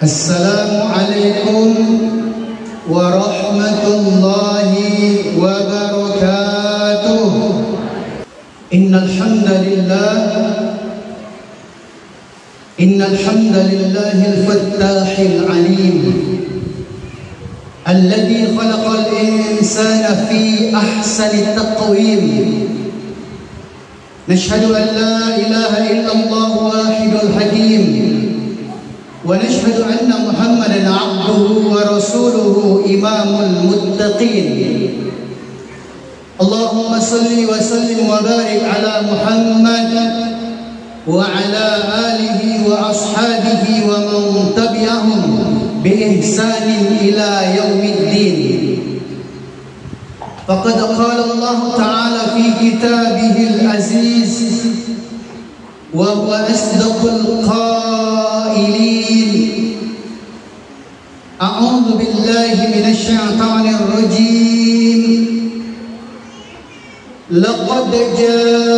Assalamualaikum warahmatullahi wabarakatuh. Innal hamdalillahil fattahil alim alladhi khalaqal insana fi ahsani taqwim. Nashhadu an la ilaha illallah wahidul hakim wa nashhadu anna Muhammadan abduhu wa rasuluhu imamul muttaqin. Allahumma salli wa sallim wa barik ala Muhammad wa ala alihi wa ashabihi wa man tabi'ahum bi ihsanin ila yaumiddin. Faqad qala Allah ta'ala fi kitabihil aziz wa huwa asdaqul qailin. A'udzu billahi minasy syaithanir rajim. Laqad ja'akum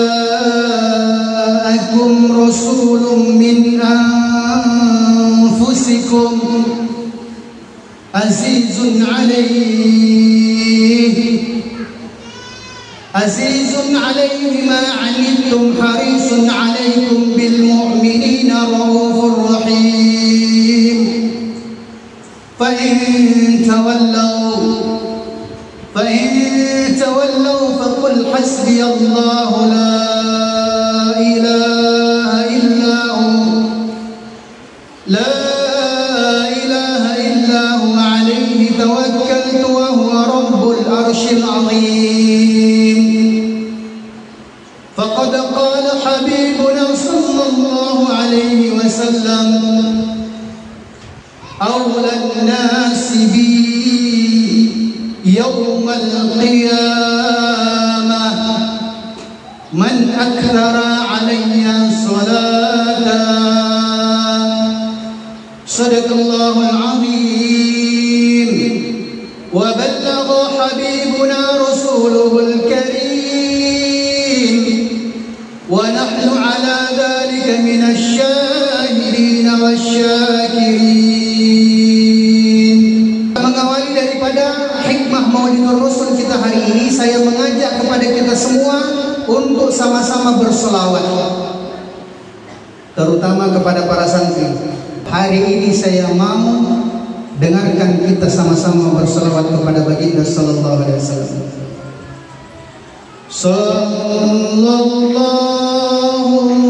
rasulun min anfusikum azizun 'alaihi ma 'anittum harisun 'alaikum bil mu'minina raufur rahim. Fa in tawallaw faqul hasbiyallahu la ilaha illa hu alayhi tawakkaltu wa huwa rabbul arshil azim. Faqad qala habibuna sallallahu alayhi wa sallam awlan nasi bi yawmal qiyamah man akthara alayya salatan. Sadaqallahul azim wa ballagha habibuna rasuluhul karim wa nahnu ala dhalika minasy syahidin wasyakirin. Mengawali daripada hikmah Maulidur Rasul kita hari ini, saya mengajak kepada kita semua untuk sama-sama berselawat, terutama kepada para santri. Hari ini saya mau dengarkan kita sama-sama berselawat kepada baginda sallallahu alaihi wasallam. Sallallahu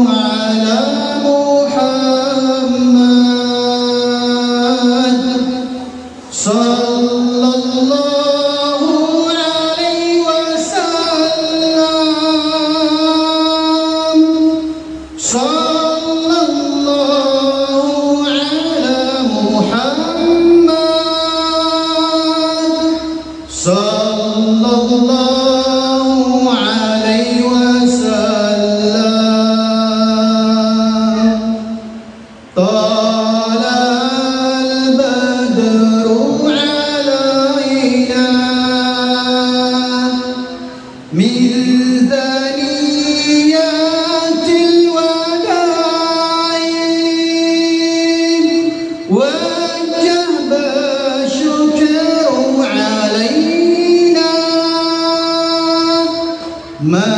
ala Muhammad sallallahu alaihi wasallam. Sallallahu ala Muhammad sallallahu alaihi wasallam. Talal badru alaina min thaniyatil wada'i wajah basyukru alaina ma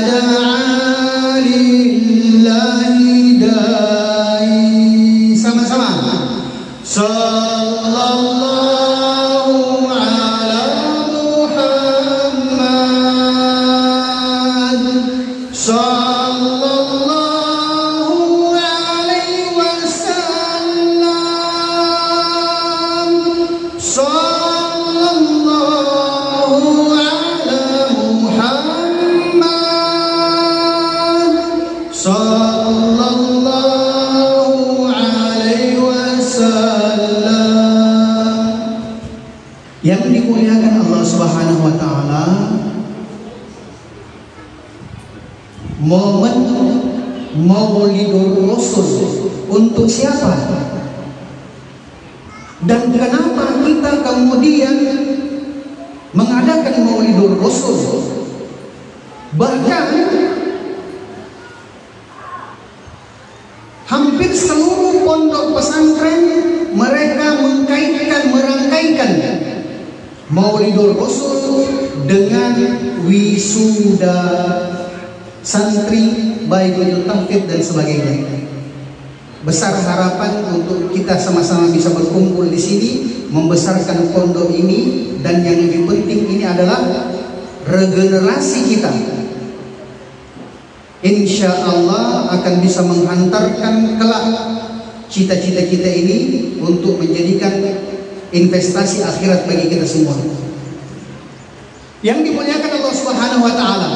da'a lillahi da'i. Sama-sama. Sallallahu ala Muhammad sallallahu alaihi wasallam. Sallallahu ala Muhammad sallallahu alaihi wasallam. Yang dimuliakan Allah Subhanahu wa taala, momen Maulidur Rasul untuk siapa? Dan kenapa kita kemudian mengadakan Maulidur Rasul? Bahkan hampir seluruh pondok pesantren Maulidur Rasul dengan wisuda santri baik tahfidz dan sebagainya. Besar harapan untuk kita sama-sama bisa berkumpul di sini membesarkan pondok ini, dan yang lebih penting ini adalah regenerasi kita. Insya Allah akan bisa menghantarkan kelak cita-cita kita ini untuk menjadikan investasi akhirat bagi kita semua. Yang dimuliakan Allah Subhanahu wa taala,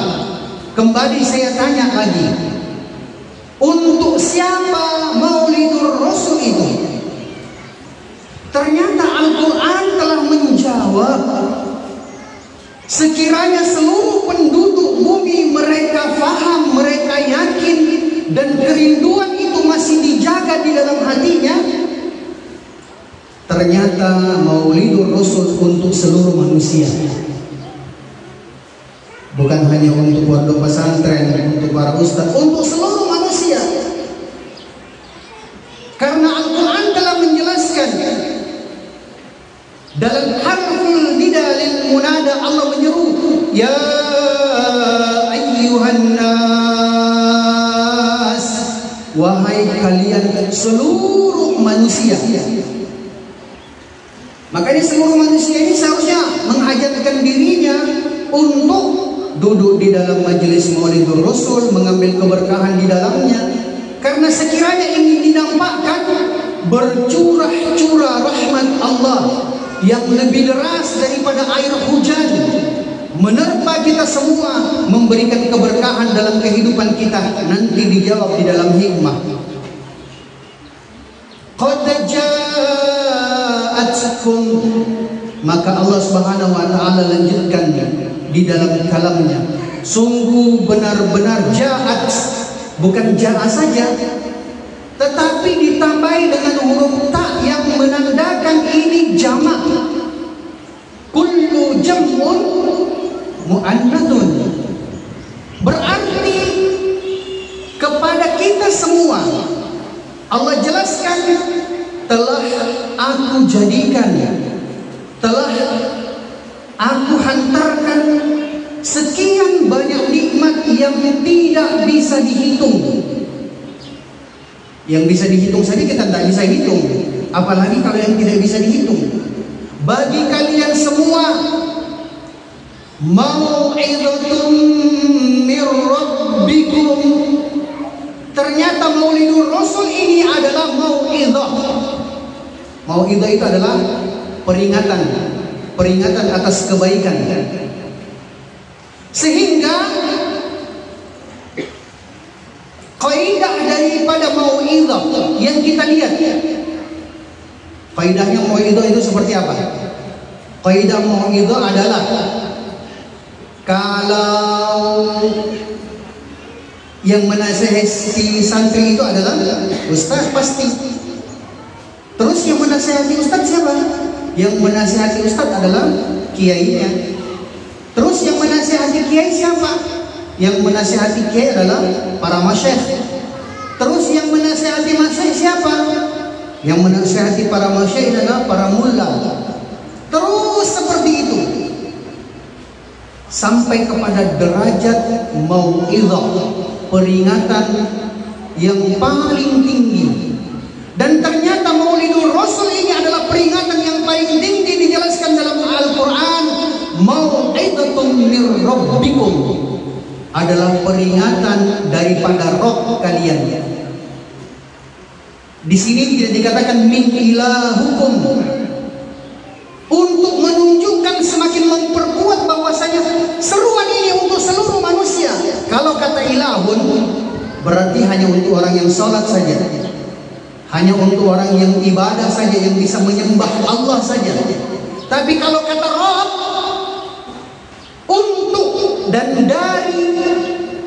kembali saya tanya lagi, untuk siapa Maulidur Rasul itu? Ternyata Al-Quran telah menjawab. Sekiranya seluruh penduduk bumi mereka faham, mereka yakin, dan kerinduan itu masih dijaga di dalam hatinya, ternyata Maulidur Rasul untuk seluruh manusia. Bukan hanya untuk pondok pesantren, untuk para ustaz, untuk seluruh manusia. Karena Al-Quran telah menjelaskan dalam harful nida lil munada, Allah menyeru, ya ayyuhan nas, wahai kalian seluruh manusia. Makanya seluruh manusia ini seharusnya menghajatkan dirinya untuk duduk di dalam majelis Maulidur Rasul, mengambil keberkahan di dalamnya. Karena sekiranya ingin dinampakkan bercurah-curah rahmat Allah yang lebih deras daripada air hujan, menerpa kita semua, memberikan keberkahan dalam kehidupan kita, nanti dijawab di dalam hikmah. Qad ja'atkum, maka Allah Subhanahu wa taala lanjutkan di dalam kalamnya, sungguh benar-benar ja'at, bukan ja'a saja, tetapi ditambahi dengan huruf ta yang menandakan ini jamak. Kullu jam'un mu'annatsun, berarti kepada kita semua Allah jelaskan, telah aku jadikan, telah aku hantarkan sekian banyak nikmat yang tidak bisa dihitung. Yang bisa dihitung saja kita tidak bisa hitung, apalagi kalau yang tidak bisa dihitung. Bagi kalian semua, mau'izatun mir rabbikum, ternyata Maulidur Rasul ini adalah mau'izah. Mau'izah itu adalah peringatan atas kebaikan. Sehingga kaidah daripada mau'izah yang kita lihat, kaidahnya mau'izah itu seperti apa? Kaidah mau'izah adalah, kalau yang menasihati santri itu adalah ustaz pasti. Terus yang menasihati ustaz siapa? Yang menasihati ustaz adalah kiainya. Terus yang menasihati kiai siapa? Yang menasihati kiai adalah para masyayikh. Terus yang menasihati masyayikh siapa? Yang menasihati para masyayikh adalah para mulla. Terus seperti itu sampai kepada derajat mau'izah, peringatan yang paling tinggi. Dan ternyata Maulidur Rasul ini adalah peringatan yang paling tinggi, dijelaskan dalam Al-Quran. Mau'izatun mir rabbikum, adalah peringatan daripada Rabb kalian. Di sini tidak dikatakan min ilahukum, untuk menunjukkan, semakin memperkuat bahwasanya seruan ini untuk seluruh manusia. Kalau kata ilahun berarti hanya untuk orang yang sholat saja, hanya untuk orang yang ibadah saja, yang bisa menyembah Allah saja. Tapi kalau kata Rabb, untuk dan dari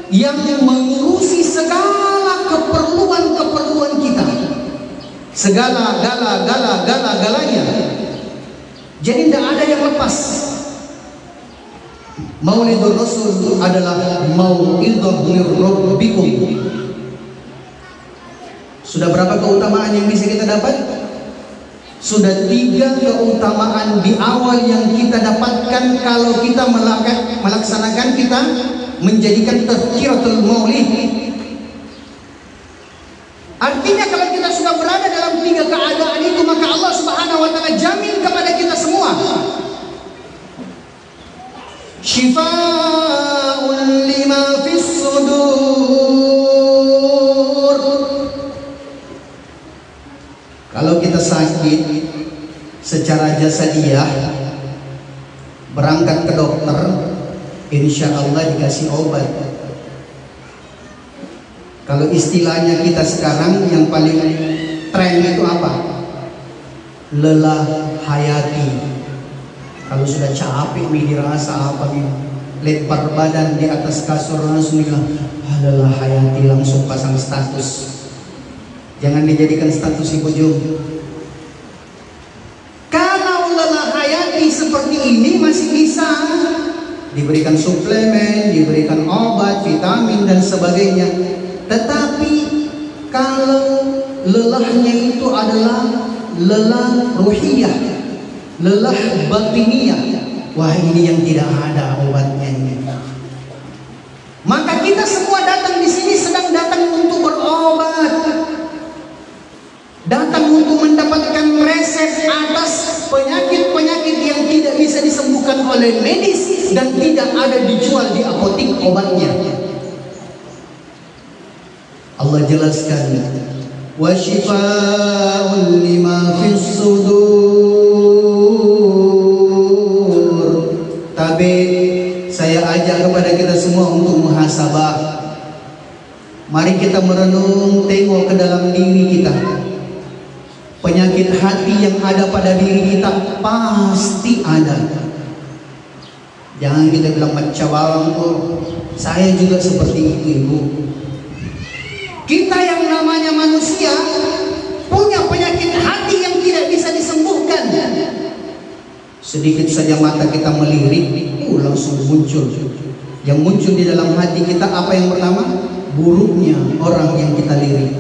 yang mengurusi segala keperluan kita, galanya. Jadi tidak ada yang lepas. Maulidur Rasul adalah mau'izah mir rabbikum. Sudah berapa keutamaan yang bisa kita dapat? Sudah 3 keutamaan di awal yang kita dapatkan kalau kita melaksanakan, kita menjadikan tazkiratul maulid. Artinya kalau kita sudah berada dalam 3 keadaan itu, maka Allah Subhanahu wa taala jamin kepada kita semua syifaa'un lima fis sudur. Kalau kita sakit secara jasadiah, berangkat ke dokter, insya Allah dikasih obat. Kalau istilahnya kita sekarang yang paling tren itu apa? Lelah hayati. Kalau sudah capek nih, dirasa apa nih, lempar badan di atas kasur langsung bilang lelah hayati, langsung pasang status. Jangan dijadikan status ibu jum. Kalau lelah hayati seperti ini masih bisa diberikan suplemen, diberikan obat, vitamin dan sebagainya. Tetapi kalau lelahnya itu adalah lelah ruhiyah, lelah batiniyah, wah ini yang tidak ada obatnya ini. Maka kita semua datang di sini sedang datang untuk berobat, datang untuk mendapatkan resep atas penyakit-penyakit yang tidak bisa disembuhkan oleh medis dan tidak ada dijual di apotek obatnya. Allah jelaskan, wa syifaa'un lima fis sudur. Tapi saya ajak kepada kita semua untuk muhasabah. Mari kita merenung, tengok ke dalam diri kita. Penyakit hati yang ada pada diri kita pasti ada. Jangan kita bilang macam bawang, oh, saya juga seperti itu ibu. Kita yang namanya manusia punya penyakit hati yang tidak bisa disembuhkan. Sedikit saja mata kita melirik, langsung muncul. Yang muncul di dalam hati kita apa yang pertama? Buruknya orang yang kita lirik.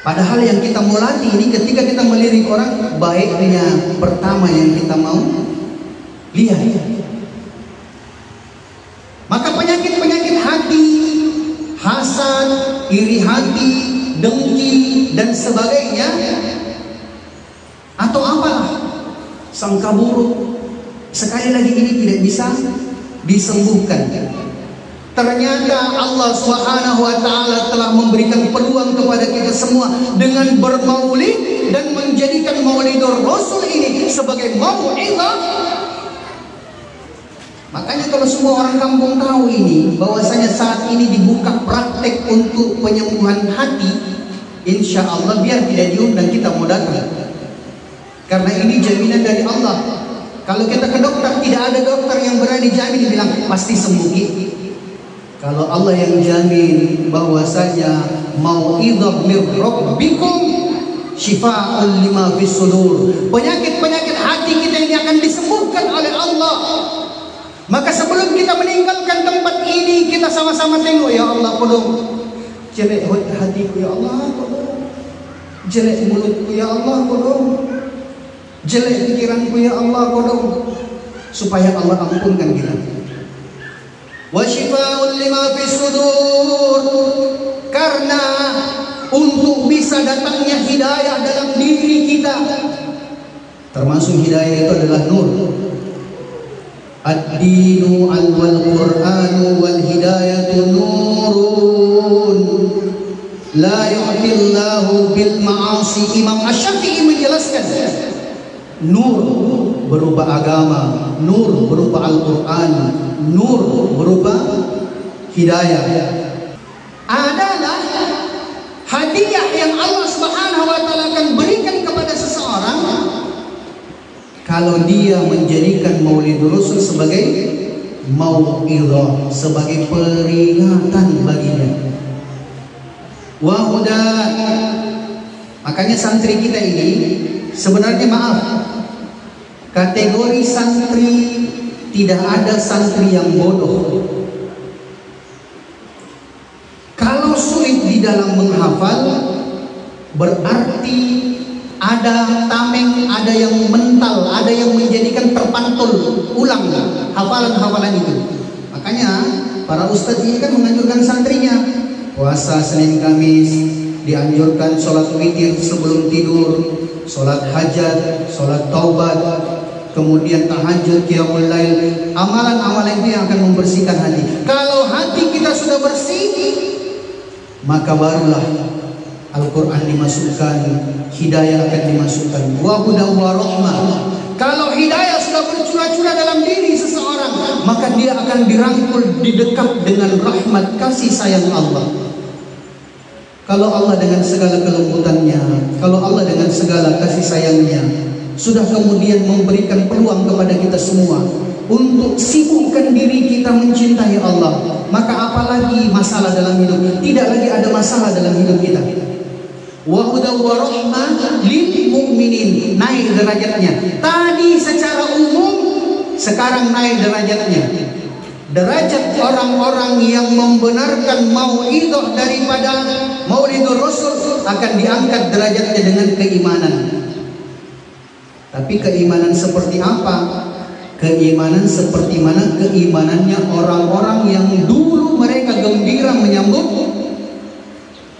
Padahal yang kita mau latih ini ketika kita melirik orang, baiknya pertama yang kita mau lihat. Maka penyakit-penyakit hati, hasad, iri hati, dengki dan sebagainya, atau apalah, sangka buruk, sekali lagi ini tidak bisa disembuhkan. Ternyata Allah Subhanahu wa taala telah memberikan peluang kepada kita semua dengan bermaulid dan menjadikan Maulidur Rasul ini sebagai mau'izah. Makanya kalau semua orang kampung tahu ini, bahwasanya saat ini dibuka praktek untuk penyembuhan hati, insya Allah biar tidak diundang kita mau datang. Karena ini jaminan dari Allah. Kalau kita ke dokter, tidak ada dokter yang berani jamin bilang pasti sembuh. Kalau Allah yang jamin bahwasanya mau'izah mir rabbikum syifaa'un lima fis sudur, penyakit-penyakit hati kita ini akan disembuhkan oleh Allah. Maka sebelum kita meninggalkan tempat ini, kita sama-sama tengok, ya Allah, tolong jelek hatiku ya Allah, tolong jelek mulutku ya Allah, tolong jelek pikiranku ya Allah, tolong, supaya Allah ampunkan kita. Wa syifaa'un lima fis sudur, karena untuk bisa datangnya hidayah dalam diri kita, termasuk hidayah itu adalah nur. Ad-dinu wal Qur'anu wal hidayatu nurun la yu'tillahu bil ma'asi. Imam Asy-Syafi'i menjelaskan, nur berupa agama, nur berupa Al-Quran, nur berupa hidayah adalah hadiah yang Allah Subhanahu wa taala akan berikan kepada seseorang kalau dia menjadikan Maulidur Rasul sebagai mau'izah, sebagai peringatan baginya. Wa huda. Makanya santri kita ini sebenarnya, maaf, kategori santri tidak ada santri yang bodoh. Kalau sulit di dalam menghafal, berarti ada tameng, ada yang mental, ada yang menjadikan terpantul ulang hafalan-hafalan itu. Makanya para ustadz ini kan menganjurkan santrinya puasa Senin Kamis, dianjurkan sholat witir sebelum tidur, sholat hajat, sholat taubat, kemudian tahajud, qiyamul lail. Amalan-amalan itu yang akan membersihkan hati. Kalau hati kita sudah bersih, maka barulah Al-Quran dimasukkan, hidayah akan dimasukkan. Wa hudan wa rahmah. Kalau hidayah sudah bercurah-curah dalam diri seseorang, maka dia akan dirangkul, didekat dengan rahmat kasih sayang Allah. Kalau Allah dengan segala kelembutannya, kalau Allah dengan segala kasih sayangnya sudah kemudian memberikan peluang kepada kita semua untuk sibukkan diri kita mencintai Allah, maka apalagi masalah dalam hidup? Tidak lagi ada masalah dalam hidup kita. Wa hudan wa rahmah lil mu'minin, naik derajatnya. Tadi secara umum, sekarang naik derajatnya. Derajat orang-orang yang membenarkan mau'idhah daripada Maulidur Rasul akan diangkat derajatnya dengan keimanan. Tapi keimanan seperti apa? Keimanan seperti mana keimanannya orang-orang yang dulu mereka gembira menyambut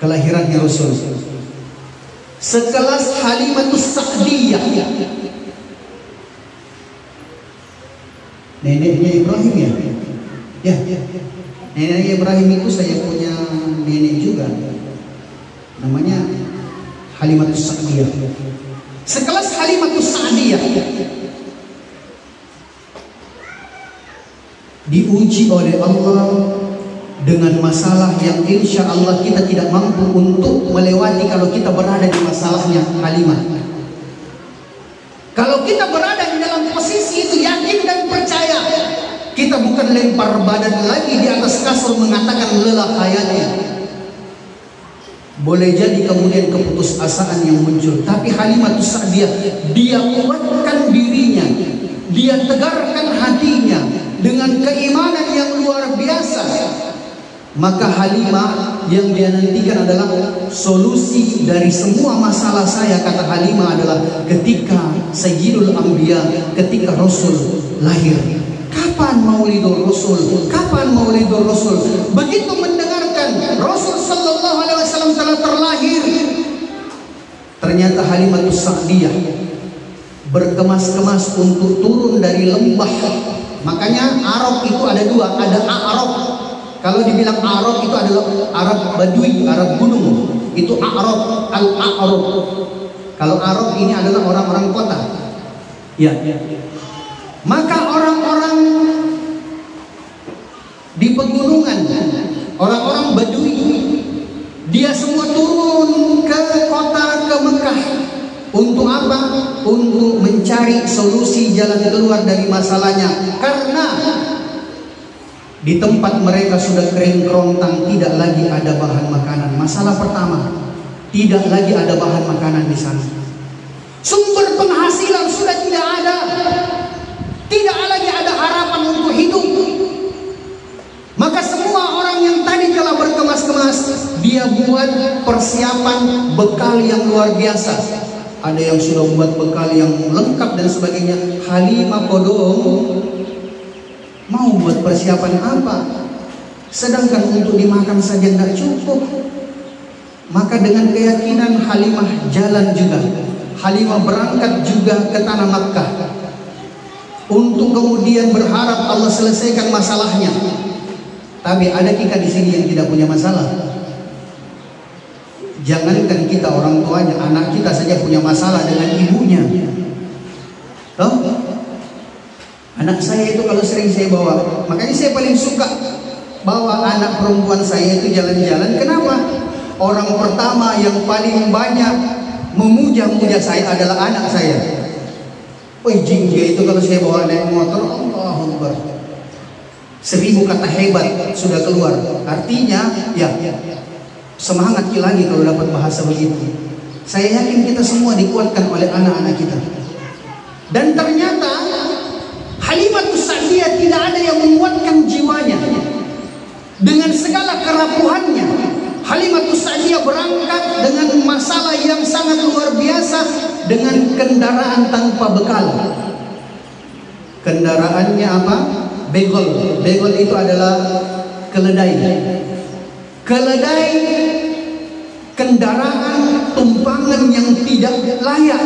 kelahirannya Rasul. Sekelas Halimatus Sa'diyah, neneknya Ibrahim ya? Ya, neneknya Ibrahim itu saya punya nenek juga, namanya Halimatus Sa'diyah. Sekelas Halimatus Sa'diyah diuji oleh Allah dengan masalah yang insya Allah kita tidak mampu untuk melewati kalau kita berada di masalahnya Halimah. Kalau kita berada di dalam posisi itu, yakin dan percaya, kita bukan lempar badan lagi di atas kasur mengatakan lelah hayatnya. Boleh jadi kemudian keputusasaan yang muncul, tapi Halimatus Sa'diyah, dia kuatkan dirinya, dia tegarkan hatinya dengan keimanan yang luar biasa. Maka Halimah yang dia nantikan adalah solusi dari semua masalah saya, kata Halimah, adalah ketika Sayyidul Anbiya, ketika Rasul lahir. Kapan Maulidur Rasul? Kapan Maulidur Rasul? Begitu mendengarkan Rasul sallallahu alaihi wasallam telah terlahir, ternyata Halimatus Sa'diyah berkemas-kemas untuk turun dari lembah. Makanya Arab itu ada dua, ada A'rab. Kalau dibilang Arab itu adalah Arab Badui, Arab gunung. Itu A'rab, Al-A'rab. Kalau Arab ini adalah orang-orang kota. Ya. Maka orang-orang di pegunungan, orang-orang Badui, dia semua turun ke kota, ke Mekah. Untuk apa? Untuk mencari solusi jalan keluar dari masalahnya. Karena di tempat mereka sudah kering kerontang, tidak lagi ada bahan makanan. Masalah pertama, tidak lagi ada bahan makanan di sana. Sumber penghasilan sudah tidak ada. Tidak lagi ada harapan untuk hidup. Maka semua orang yang tadi telah berkemas-kemas, dia buat persiapan bekal yang luar biasa. Ada yang sudah membuat bekal yang lengkap dan sebagainya. Halimah kodong mau buat persiapan apa? Sedangkan untuk dimakan saja tidak cukup. Maka dengan keyakinan Halimah jalan juga. Halimah berangkat juga ke tanah Makkah untuk kemudian berharap Allah selesaikan masalahnya. Tapi ada kita di sini yang tidak punya masalah. Jangankan kita orang tuanya, anak kita saja punya masalah dengan ibunya. Toh? Anak saya itu kalau sering saya bawa, makanya saya paling suka bawa anak perempuan saya itu jalan-jalan. Kenapa? Orang pertama yang paling banyak memuja-muja saya adalah anak saya. Wih, jingga itu kalau saya bawa naik motor, Allahu Akbar, 1000 kata hebat sudah keluar. Artinya, ya semangat lagi kalau dapat bahasa begitu. Saya yakin kita semua dikuatkan oleh anak-anak kita. Dan ternyata Halimatus Sa'diyah tidak ada yang menguatkan jiwanya. Dengan segala kerapuhannya, Halimatus Sa'diyah berangkat dengan masalah yang sangat luar biasa, dengan kendaraan tanpa bekal. Kendaraannya apa? Begol. Begol itu adalah keledai. Keledai, kendaraan tumpangan yang tidak layak.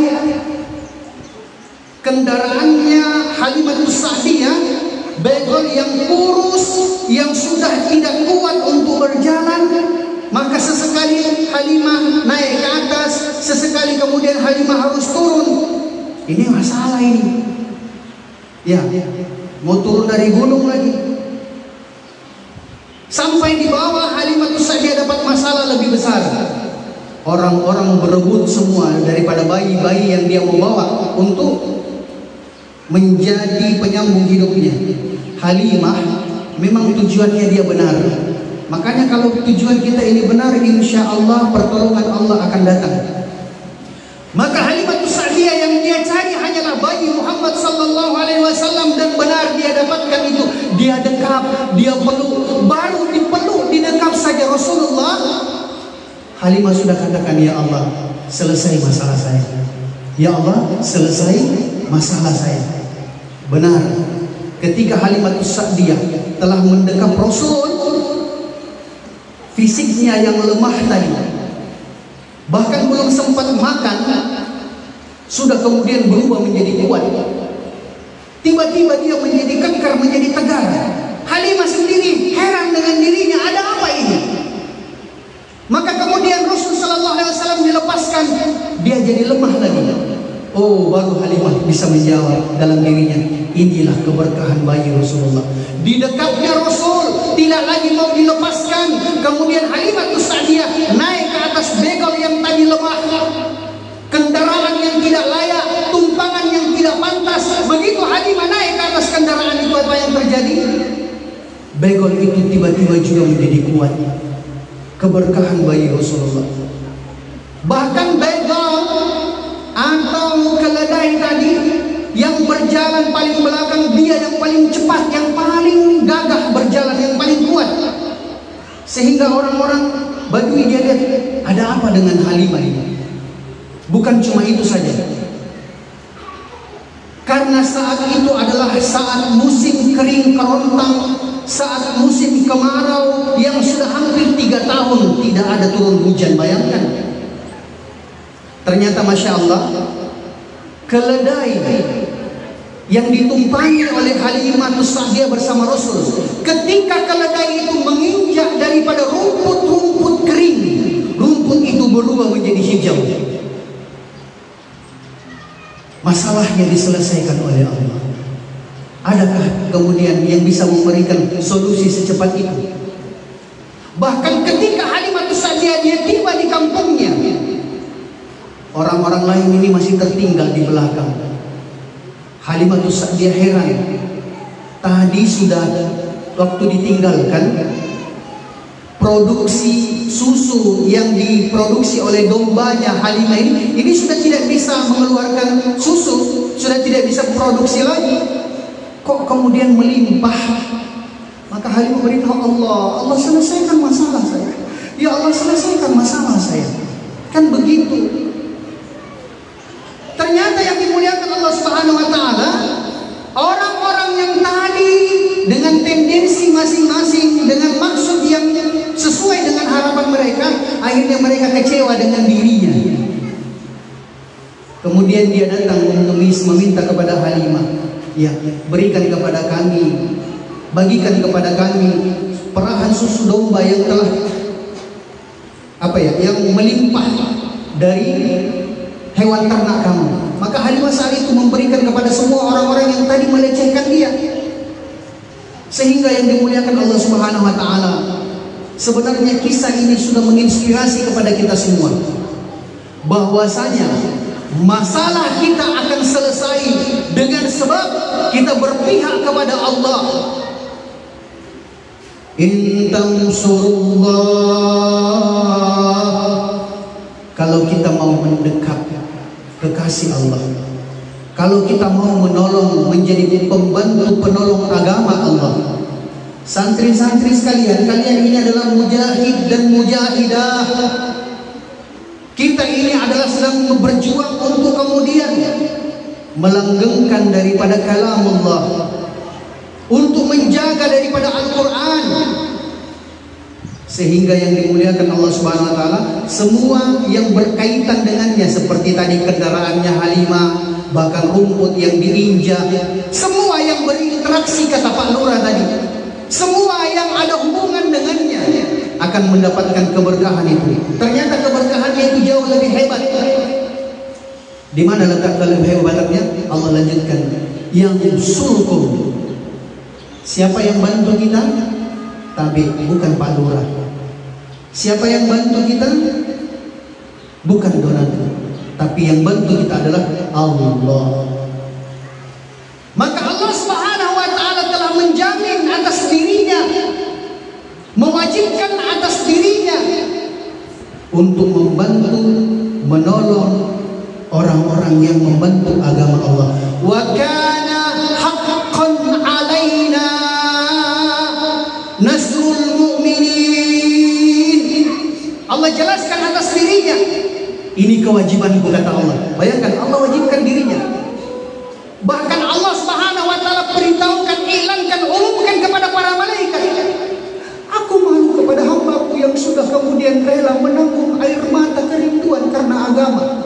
Kendaraannya Halimatus Sa'diyah, begol yang kurus, yang sudah tidak kuat untuk berjalan. Maka sesekali Halimah naik ke atas, sesekali kemudian Halimah harus turun. Ini masalah ini. Ya, mau turun dari gunung lagi. Sampai di bawah Halimatus Sa'diyah dapat masalah lebih besar. Orang-orang berebut semua daripada bayi-bayi yang dia mau bawa untuk menjadi penyambung hidupnya. Halimah memang tujuannya dia benar. Makanya kalau tujuan kita ini benar, insya Allah pertolongan Allah akan datang. Maka Halimatus Sa'diyah yang dia cari hanyalah bayi Muhammad sallallahu alaihi wasallam, dan benar dia dapatkan itu. Dia dekap, dia peluk, baru dipeluk, didekap saja Rasulullah. Halimah sudah katakan, ya Allah, selesai masalah saya. Ya Allah, selesai masalah saya. Benar, ketika Halimatus Sa'diyah telah mendekap Rasul, fisiknya yang lemah tadi, bahkan belum sempat makan, sudah kemudian berubah menjadi kuat. Tiba-tiba dia menjadi kekar, menjadi tegar. Halimah sendiri heran dengan dirinya, ada apa ini? Maka kemudian Rasul sallallahu alaihi wasallam dilepaskan, dia jadi lemah lagi. Oh, baru Halimah bisa menjawab dalam dirinya, inilah keberkahan bayi Rasulullah. Didekapnya Rasul, tidak lagi mau dilepaskan. Kemudian Halimatus Sa'diyah naik ke atas begol yang tadi lemah, kendaraan yang tidak layak, tumpangan yang tidak pantas. Begitu Halimah naik ke atas kendaraan itu, apa yang terjadi? Begol itu tiba-tiba juga menjadi kuat. Keberkahan bayi Rasulullah. Bahkan begol atau keledai tadi yang berjalan paling belakang, dia yang paling cepat, yang paling gagah berjalan, yang paling kuat. Sehingga orang-orang Badui dia lihat, ada apa dengan Halimah ini? Bukan cuma itu saja, karena saat itu adalah saat musim kering kerontang, saat musim kemarau yang sudah hampir 3 tahun tidak ada turun hujan. Bayangkan. Ternyata Masya Allah, keledai yang ditumpangi oleh Halimatus Sa'diyah bersama Rasul, ketika keledai itu menginjak daripada rumput-rumput kering, rumput itu berubah menjadi hijau. Masalahnya diselesaikan oleh Allah. Adakah kemudian yang bisa memberikan solusi secepat itu? Bahkan ketika Halimatus Sa'diyah dia tiba di kampungnya, orang-orang lain ini masih tertinggal di belakang. Halimatus Sa'diyah heran. Tadi sudah waktu ditinggalkan, produksi susu yang diproduksi oleh dombanya Halimah ini sudah tidak bisa mengeluarkan susu, sudah tidak bisa produksi lagi. Kok kemudian melimpah? Maka Halimah beritahu Allah, Allah selesaikan masalah saya. Ya Allah, selesaikan masalah saya. Kan begitu. Ternyata yang dimuliakan Allah Subhanahu wa taala, orang-orang yang tadi dengan tendensi masing-masing, dengan maksud yang sesuai dengan harapan mereka, akhirnya mereka kecewa dengan dirinya. Kemudian dia datang mengemis, meminta kepada Halimah, ya, berikan kepada kami, bagikan kepada kami perahan susu domba yang telah yang melimpah dari hewan ternak kamu. Maka Halimah saat itu memberikan kepada semua orang-orang yang tadi melecehkan dia. Sehingga yang dimuliakan Allah Subhanahu wa taala, sebenarnya kisah ini sudah menginspirasi kepada kita semua, bahwasanya masalah kita akan selesai dengan sebab kita berpihak kepada Allah. In tansurullah, kalau kita mau mendekat kekasih Allah, kalau kita mau menolong, menjadi pembantu penolong agama Allah, Santri-santri sekalian, kalian ini adalah mujahid dan mujahidah. Kita ini adalah sedang berjuang untuk kemudian melanggengkan daripada kalamullah, untuk menjaga daripada Al-Quran, sehingga yang dimuliakan Allah Subhanahu wa taala, semua yang berkaitan dengannya, seperti tadi kendaraannya Halimah, bahkan rumput yang diinjak, semua yang berinteraksi, kata Pak Lurah tadi, semua yang ada hubungan dengannya akan mendapatkan keberkahan itu. Ternyata keberkahannya itu jauh lebih hebat. Di mana letak lebih hebatnya? Allah lanjutkan, yang sulkum. Siapa yang bantu kita? Tapi bukan Pak Lurah. Siapa yang bantu kita? Bukan donatur, tapi yang bantu kita adalah Allah. Maka Allah Subhanahu wa taala telah menjamin atas dirinya, mewajibkan atas dirinya untuk membantu, menolong orang-orang yang membantu agama Allah. Wa kana haqqan alaina nasrul mu'minin. Allah jelaskan atas dirinya, ini kewajibanku, kata Allah. Bayangkan, Allah wajibkan dirinya. Bahkan Allah Subhanahu wa taala beritahukan, iklankan, umumkan kepada para malaikat, aku malu kepada hambaku yang sudah kemudian rela menanggung air mata kerinduan karena agama.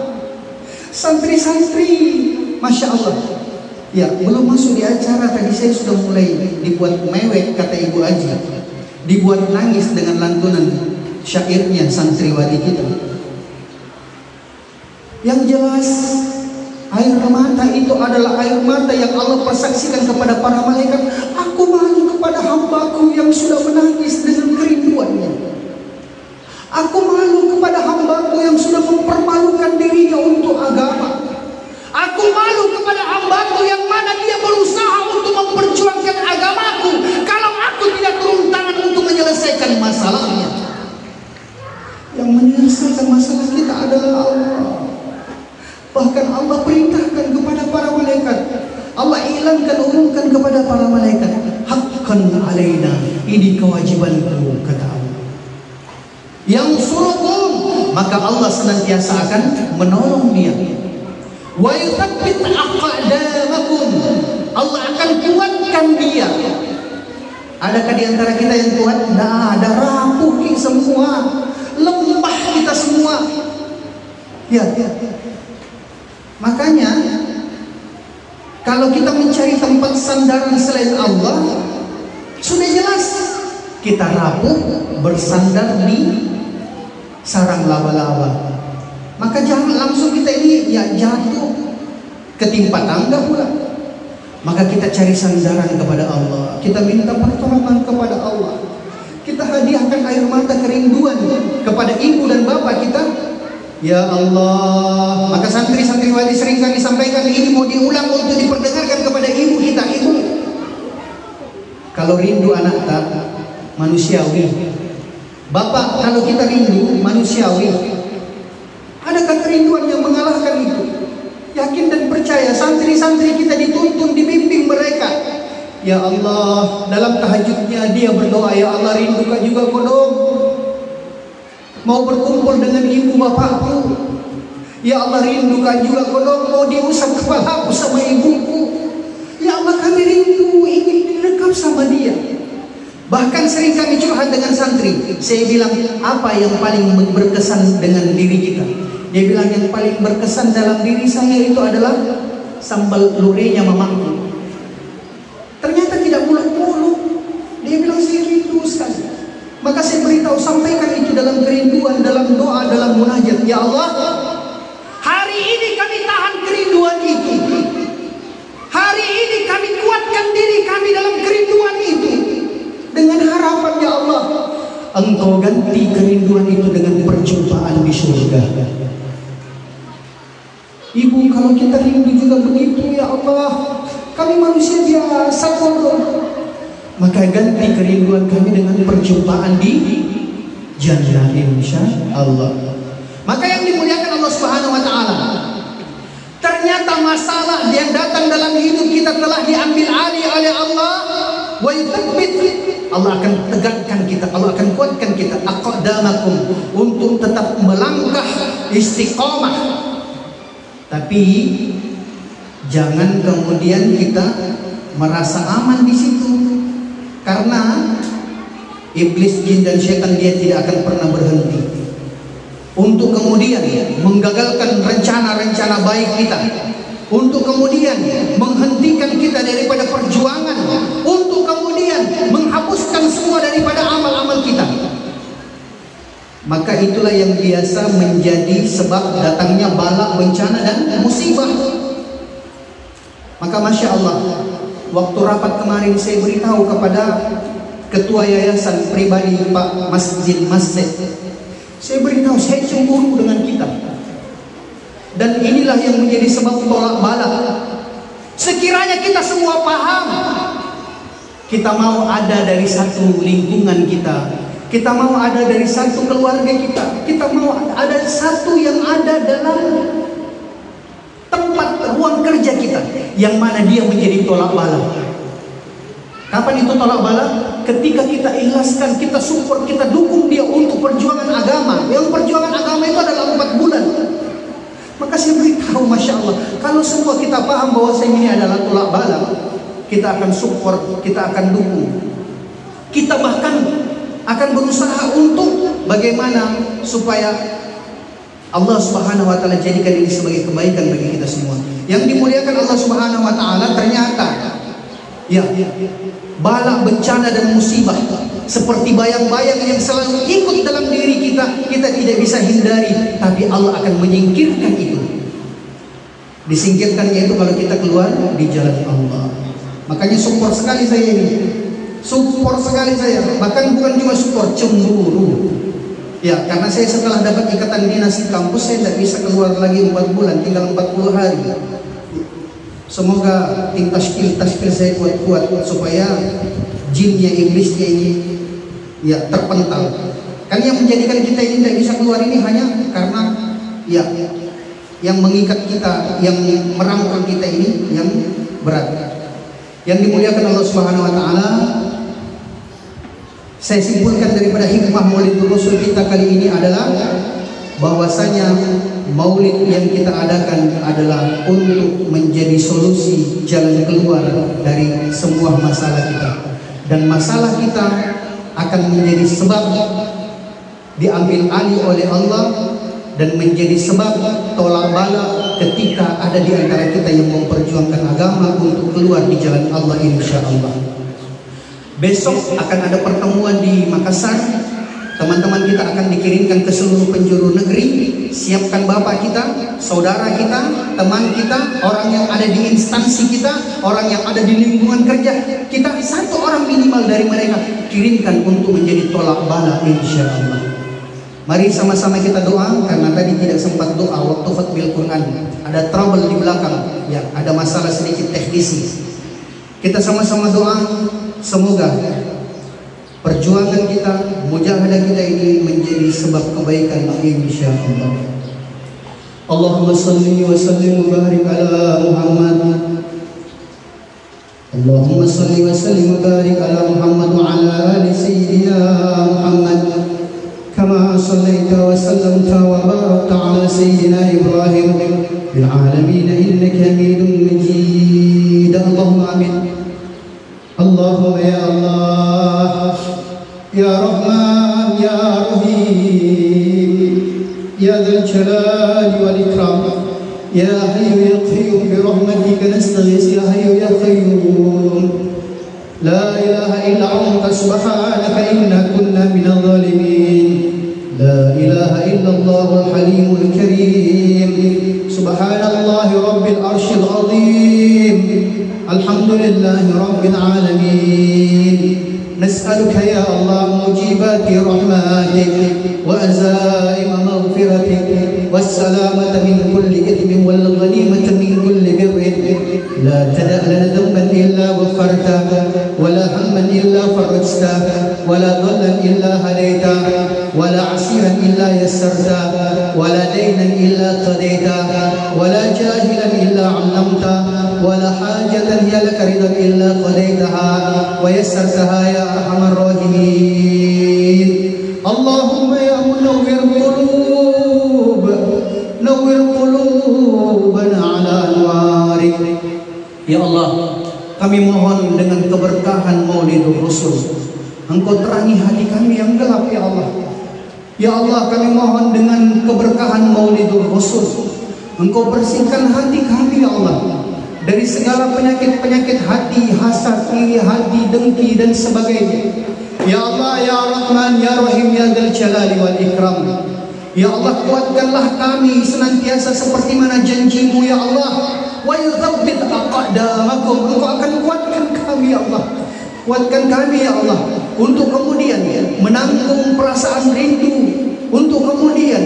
Santri-santri, Masya Allah. Ya, belum masuk di acara tadi saya sudah mulai dibuat mewek, kata Ibu Aji, dibuat nangis dengan lantunan syairnya santriwati kita. Yang jelas, air mata itu adalah air mata yang Allah persaksikan kepada para malaikat. Aku malu kepada hambaku yang sudah menangis dengan kerinduannya. Aku malu kepada hambaku yang sudah mempermalukan dirinya untuk agama. Aku malu kepada hambaku yang mana dia berusaha untuk memperjuangkan agamaku, kalau aku tidak turun tangan untuk menyelesaikan masalahnya. Yang menyelesaikan masalah kita adalah Allah. Bahkan Allah perintahkan kepada para malaikat, Allah iklankan, umumkan kepada para malaikat, haqqan alaina, ini kewajibanku, kata Allah. Yang suruhum, maka Allah senantiasa akan menolong dia. Wa yuthabbit aqdamakum, Allah akan kuatkan dia. Adakah di antara kita yang kuat? Tidak ada, rapuh kita semua, lemah kita semua. Ya. Makanya kalau kita mencari tempat sandaran selain Allah, sudah jelas kita rapuh bersandar di sarang laba-laba. Maka jangan langsung kita ini ya jatuh ketimpa tangga pula. Maka kita cari sandaran kepada Allah, kita minta pertolongan kepada Allah, kita hadiahkan air mata kerinduan kepada ibu dan bapak kita. Ya Allah, maka santri-santriwati sering kami sampaikan, ini mau diulang untuk diperdengarkan kepada ibu kita. Ibu, kalau rindu anak tak manusiawi. Bapak, kalau kita rindu manusiawi. Adakah kerinduan yang mengalahkan itu? Yakin dan percaya, santri-santri kita dituntun, dibimbing mereka. Ya Allah, dalam tahajudnya dia berdoa, ya Allah rindukan juga kodong, mau berkumpul dengan ibu bapakku. Ya Allah rindukan juga kodong, mau diusap kepalaku sama ibuku. Ya Allah kami rindu, ingin dekat sama dia. Bahkan sering kami curhat dengan santri, saya bilang, apa yang paling berkesan dengan diri kita? Dia bilang, yang paling berkesan dalam diri saya itu adalah sambal lurenya mamaku. Ternyata tidak muluk-muluk. Dia bilang, saya rindu sekali. Maka saya beritahu, sampaikan itu dalam kerinduan, dalam doa, dalam munajat. Ya Allah, hari ini kami tahan kerinduan itu. Hari ini kami kuatkan diri kami dalam kerinduan itu. Dengan harapan, ya Allah, Engkau ganti kerinduan itu dengan perjumpaan di surga. Ibu, kalau kita rindu juga begitu, ya Allah, kami manusia biasa kok. Maka ganti kerinduan kami dengan perjumpaan di jannah insya Allah. Maka yang dimuliakan Allah Subhanahu wa taala, ternyata masalah yang datang dalam hidup kita telah diambil alih oleh Allah. Wa yuthabbit Allah akan tegakkan kita, Allah akan kuatkan kita aqdamakum untuk tetap melangkah istiqamah. Tapi jangan kemudian kita merasa aman di situ, karena iblis, jin dan syaitan dia tidak akan pernah berhenti untuk kemudian menggagalkan rencana-rencana baik kita, untuk kemudian menghentikan kita daripada perjuangan, untuk kemudian menghapuskan semua daripada amal-amal kita. Maka itulah yang biasa menjadi sebab datangnya bala, bencana dan musibah. Maka Masya Allah, waktu rapat kemarin saya beritahu kepada ketua yayasan pribadi Pak Masjid Masjid, saya beritahu saya cemburu dengan kita. Dan inilah yang menjadi sebab tolak bala. Sekiranya kita semua paham, kita mau ada dari satu lingkungan kita mau ada dari satu keluarga kita mau ada satu yang ada dalam tempat ruang kerja kita, yang mana dia menjadi tolak bala. Kapan itu tolak bala? Ketika kita ikhlaskan, kita support, kita dukung dia untuk perjuangan agama. Yang perjuangan agama itu adalah 4 bulan. Maka saya beritahu, Masya Allah, kalau semua kita paham bahwa ini adalah tolak bala, kita akan support, kita akan dukung. Kita bahkan akan berusaha untuk bagaimana supaya Allah Subhanahu wa taala jadikan ini sebagai kebaikan bagi kita semua. Yang dimuliakan Allah Subhanahu wa taala, ternyata ya, bala, bencana dan musibah seperti bayang-bayang yang selalu ikut dalam diri kita, kita tidak bisa hindari, tapi Allah akan menyingkirkan itu. Disingkirkannya itu kalau kita keluar di jalan Allah. Makanya support sekali saya ini. Support sekali saya, bahkan bukan cuma support, cemburu. Ya, karena saya setelah dapat ikatan dinas di kampus, saya tidak bisa keluar lagi 4 bulan, tinggal 40 hari. Semoga tim tashkil saya kuat-kuat supaya jinnya, iblisnya ini ya terpental. Kan yang menjadikan kita ini tidak bisa keluar ini hanya karena ya yang mengikat kita, yang merangkul kita ini yang berat. Yang dimuliakan Allah Subhanahu wa taala, saya simpulkan daripada hikmah Maulid Rasul kita kali ini adalah bahwasanya maulid yang kita adakan adalah untuk menjadi solusi jalan keluar dari semua masalah kita, dan masalah kita akan menjadi sebab diambil alih oleh Allah dan menjadi sebab tolak bala ketika ada di antara kita yang memperjuangkan agama untuk keluar di jalan Allah, insya Allah. Besok akan ada pertemuan di Makassar. Teman-teman kita akan dikirimkan ke seluruh penjuru negeri. Siapkan bapak kita, saudara kita, teman kita, orang yang ada di instansi kita, orang yang ada di lingkungan kerja kita, 1 orang minimal dari mereka kirimkan untuk menjadi tolak bala, insya Allah. Mari sama-sama kita doa, karena tadi tidak sempat doa waktu khatmil Quran. Ada trouble di belakang, ya, ada masalah sedikit teknis. Kita sama-sama doa, semoga perjuangan kita, mujahadah kita ini menjadi sebab kebaikan, insyaallah. Allahumma salli wa sallim wa barik ala Muhammad. Allahumma salli wa sallim wa barik ala Muhammad wa ala ali sayyidina Muhammad. Kama sallaita wa sallamta wa barakta ala sayyidina Ibrahim fil alamin innaka Hamidum Majid. Allahumma amin. Allahumma ya Allah, ya Rahman, ya Rahim, ya Dzal Jalali wal Ikram, ya Hayyu ya Qayyum bi rahmatika nastaghis, ya Hayyu ya Qayyum. La ilaha illa anta subhanaka inna kunna minadh dhalimin. La ilaha illa Allahul Halimul Karim. Subhanallahi rabbil arsyil azim. Alhamdulillahi rabbil alamin. Nas'aluka ya Allah mujibati rahmatik wa azaima maghfiratik wassalamata min kulli ithmin wal ghanimata min kulli birrin. La tada' lana dhanban illa ghafarta wa la hamman illa farajta wa la dhallan illa hadaita wa la 'asiran illa yassarta ولا دينا إلا قضيته ولا جاهلا إلا علمته ولا حاجة هي لك رضا إلا قضيتها ويسرتها يا أرحم الراحمين. اللهم يا منور القلوب نور قلوبنا على أنوارك. Ya Allah, kami mohon dengan keberkahan Maulidur Rasul, Engkau terangi hati kami yang gelap ya Allah. Ya Allah, kami mohon dengan keberkahan Maulidur Rasul, Engkau bersihkan hati kami ya Allah dari segala penyakit-penyakit hati, hasad, iri hati, dengki dan sebagainya. Ya Allah, ya Rahman, ya Rahim, ya Dzal Jalali wal Ikram. Ya Allah, kuatkanlah kami senantiasa seperti mana janji-Mu ya Allah. Wa yuthabbit aqdamakum. Engkau akan kuatkan kami ya Allah. Kuatkan kami ya Allah untuk kemudian menanggung perasaan rindu, untuk kemudian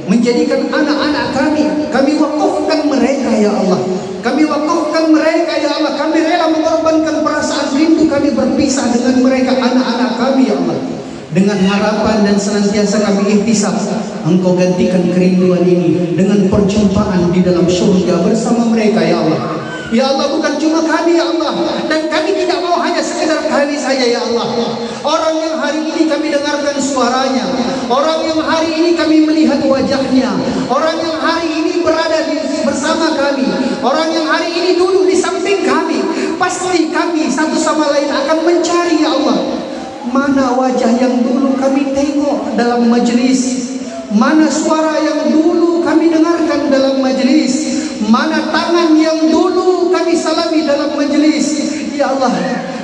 menjadikan anak-anak kami wakafkan mereka ya Allah. Kami wakafkan mereka ya Allah. Kami rela mengorbankan perasaan rindu kami berpisah dengan mereka, anak-anak kami ya Allah. Dengan harapan dan senantiasa kami ihtisab, Engkau gantikan kerinduan ini dengan perjumpaan di dalam surga bersama mereka ya Allah. Ya Allah, bukan cuma kami ya Allah, dan kami tidak mau hanya sekedar kami saja ya Allah. Orang yang hari ini kami dengarkan suaranya, orang yang hari ini kami melihat wajahnya, orang yang hari ini berada bersama kami, orang yang hari ini duduk di samping kami, pasti kami satu sama lain akan mencari ya Allah. Mana wajah yang dulu kami tengok dalam majlis, mana suara yang dulu kami dengarkan dalam majlis, mana tangan yang dulu kami salami dalam majlis. Ya Allah,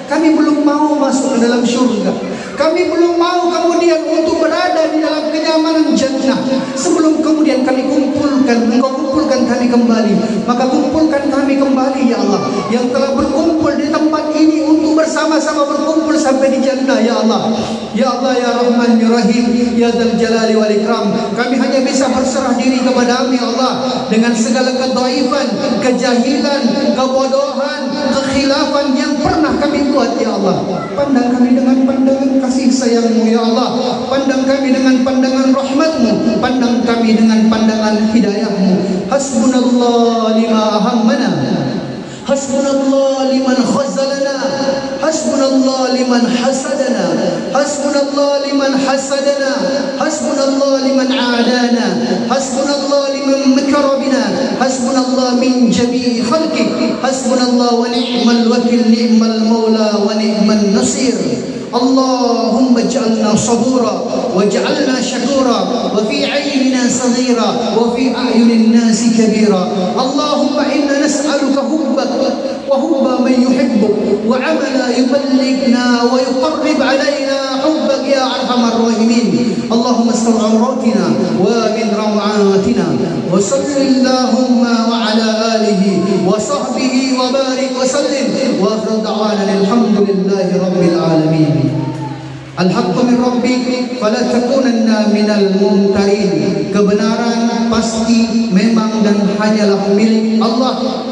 kami belum mau masuk ke dalam syurga. Kami belum mau kemudian untuk berada di dalam kenyamanan jannah sebelum kemudian kami kumpulkan, Engkau kumpulkan kami kembali. Maka kumpulkan kami kembali ya Allah, yang telah berkumpul di tempat ini untuk bersama-sama berkumpul sampai di jannah ya Allah. Ya Allah, ya Rahman, ya Rahim, ya Dzal Jalali wal Ikram. Kami hanya bisa berserah diri kepada-Mu ya Allah dengan segala kedhaifan, kejahilan, kebodohan, kekhilafan yang pernah kami buat ya Allah. Pandang kami dengan pandangan kasih sayang-Mu ya Allah. Pandang kami dengan pandangan rahmat-Mu, pandang kami dengan pandangan hidayah-Mu. Hasbunallah lima ahammana, hasbunallah liman khazalana, hasbunallah liman hasadana, hasbunallah liman hasadana, hasbunallah liman aadana, hasbunallah liman makara bina, hasbunallah min jami'i khalqik, hasbunallah wa ni'mal wakil, ni'mal maula wa ni'man nasir. اللهم اجعلنا صبورا واجعلنا شكورا وفي عيننا صغيرا وفي أعين الناس كبيرا. اللهم إنا نسألك حبك وحب من يحبك وعملا يبلغنا ويقرب علينا حبك يا أرحم الراحمين. اللهم استر عوراتنا ومن روعاتنا وصل اللهم وعلى آله وصحبه وبارك وسلم وآخر دعوانا الحمد لله رب العالمين. Al-haqqu min rabbik fala takunanna minal mumtarin. Kebenaran pasti memang dan hanyalah milik Allah.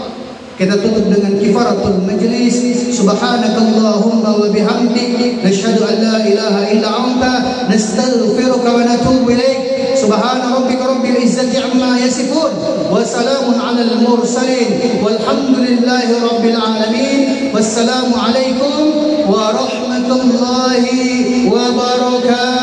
Kita tutup dengan kifaratul majlis. Subhanakallahumma wa bihamdik nashhadu an la ilaha illa anta nastaghfiruka wa natubu ilaik. Subhana rabbika rabbil izzati amma yasifun wa salamun alal mursalin walhamdulillahi rabbil alamin. Wassalamu alaikum wa rahmatullahi wa barakatuh.